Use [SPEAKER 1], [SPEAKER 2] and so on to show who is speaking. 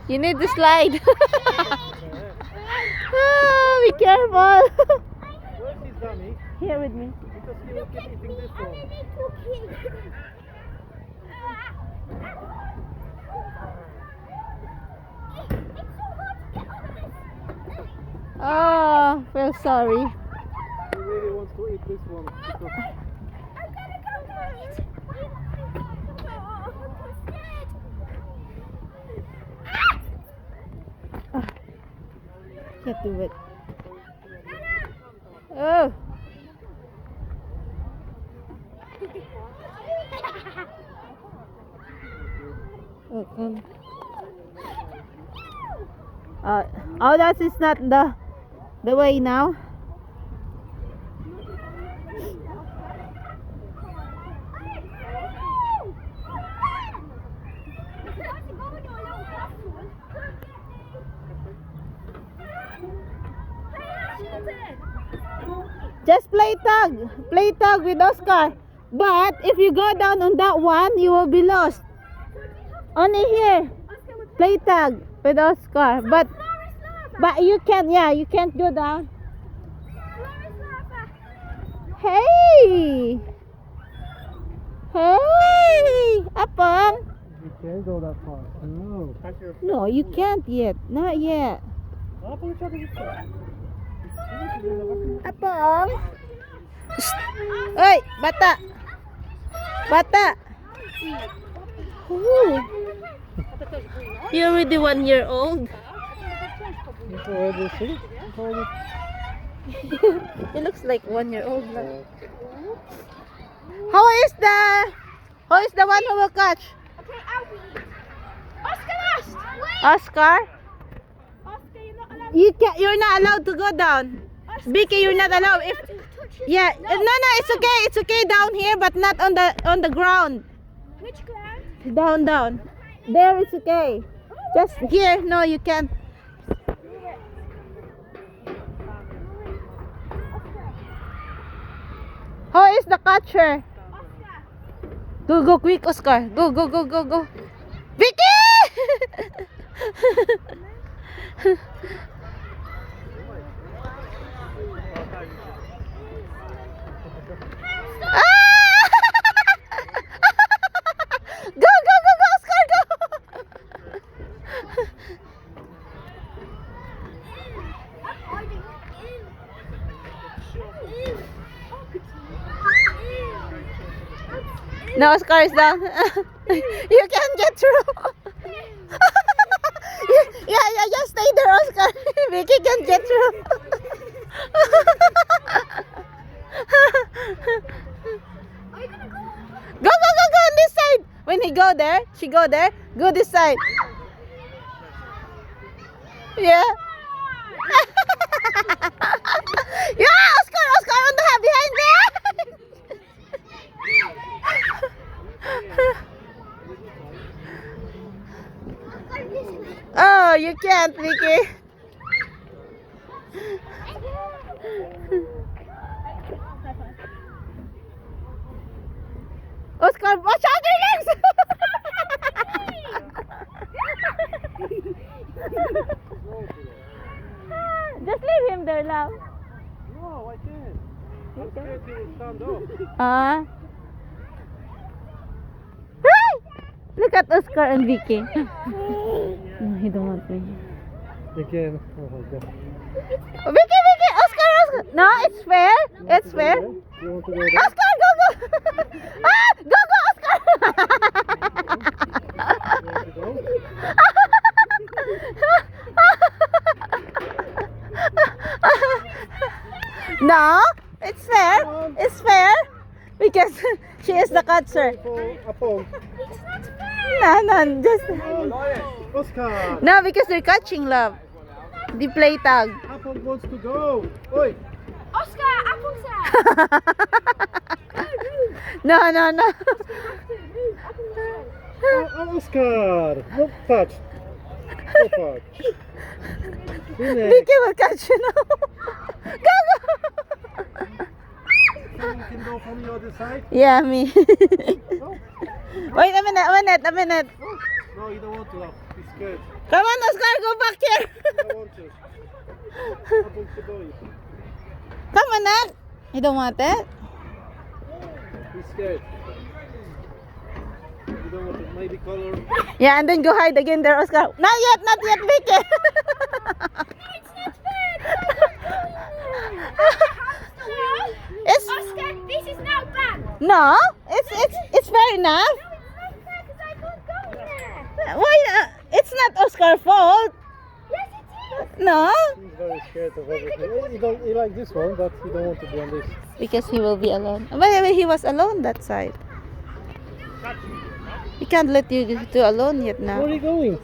[SPEAKER 1] You need to slide. Oh, be careful.
[SPEAKER 2] Where's his dummy?
[SPEAKER 1] Here with me.
[SPEAKER 2] Because he will keep eating this one.
[SPEAKER 1] Oh, feel sorry.
[SPEAKER 2] He really wants to eat this one. Because
[SPEAKER 1] Can't do it. Oh. Oh, come. Oh, that is not the way now. Just play tag with Oscar. But if you go down on that one, you will be lost. Only here, play tag with Oscar. But you can't. Yeah, you can't go down. Hey, Apong.
[SPEAKER 2] you can't go that far. No.
[SPEAKER 1] No, you can't yet. Not yet. Apong. Oi, bata. Ooh. You're already 1 year old.
[SPEAKER 2] It's already sick. It's already...
[SPEAKER 1] He looks like 1 year old. Who is the one who will catch?
[SPEAKER 3] Okay, I'll be. Oscar last. Wait.
[SPEAKER 1] Oscar?
[SPEAKER 3] Oscar, you're not allowed.
[SPEAKER 1] You're not allowed to go down. Vicky, you're not allowed. If yeah, no, it's okay down here, but not on the ground.
[SPEAKER 3] Which ground?
[SPEAKER 1] Down. There it's okay. Just here, no, you can't. Who is the catcher?
[SPEAKER 3] Oscar.
[SPEAKER 1] Go quick, Oscar. Go. Vicky! Ah! Go, Oscar, go! No, Oscar is down. You can't get through. Yeah, just stay there, Oscar. Vicky can get through.
[SPEAKER 3] Are you gonna go?
[SPEAKER 1] Go on this side. When he go there, she go there. Go this side. Yeah. Yeah, Oscar on the behind there. Oh, you can't, Vicky. Oscar, watch out your legs! Just leave him there, love.
[SPEAKER 2] No, I can't. I'm scared he will stand up.
[SPEAKER 1] Look at Oscar and Vicky. No, he don't want me.
[SPEAKER 2] Again. Oh my God.
[SPEAKER 1] Vicky, Oscar. No, it's fair. It's fair.
[SPEAKER 2] You want to go there?
[SPEAKER 1] Oscar, go. Go, Oscar.
[SPEAKER 2] You want to go?
[SPEAKER 1] No, it's fair. It's fair. Because she is the catcher.
[SPEAKER 2] Apong.
[SPEAKER 1] No, just...
[SPEAKER 2] Oscar.
[SPEAKER 1] No, because they're catching, love. The play tag.
[SPEAKER 2] Apong wants to go. Oi.
[SPEAKER 3] Oscar, Apple's out.
[SPEAKER 1] No.
[SPEAKER 2] Oscar. No touch. No touch.
[SPEAKER 1] Vicky will catch you now. Go.
[SPEAKER 2] Someone can go go from the other side?
[SPEAKER 1] Yeah, me. Wait a minute.
[SPEAKER 2] No, you don't want to. He's scared.
[SPEAKER 1] Come on, Oscar, go back here.
[SPEAKER 2] You don't want to. Open the door.
[SPEAKER 1] Come on, Nat. You don't want it?
[SPEAKER 2] He's scared. You don't want to. Maybe color.
[SPEAKER 1] Yeah, and then go hide again there, Oscar. Not yet, Vicky. It's
[SPEAKER 3] Oscar, this is now bad.
[SPEAKER 1] no, it's fair enough.
[SPEAKER 3] No, it's not fair because I can't go there.
[SPEAKER 1] Why? It's not Oscar's fault.
[SPEAKER 3] Yes, it is.
[SPEAKER 1] No,
[SPEAKER 2] He's very scared of everything. You like this one, but you don't want to be on this.
[SPEAKER 1] because he will be alone. By the way, he was alone that side. We can't let you two alone yet
[SPEAKER 2] Where
[SPEAKER 1] now.
[SPEAKER 2] are you going?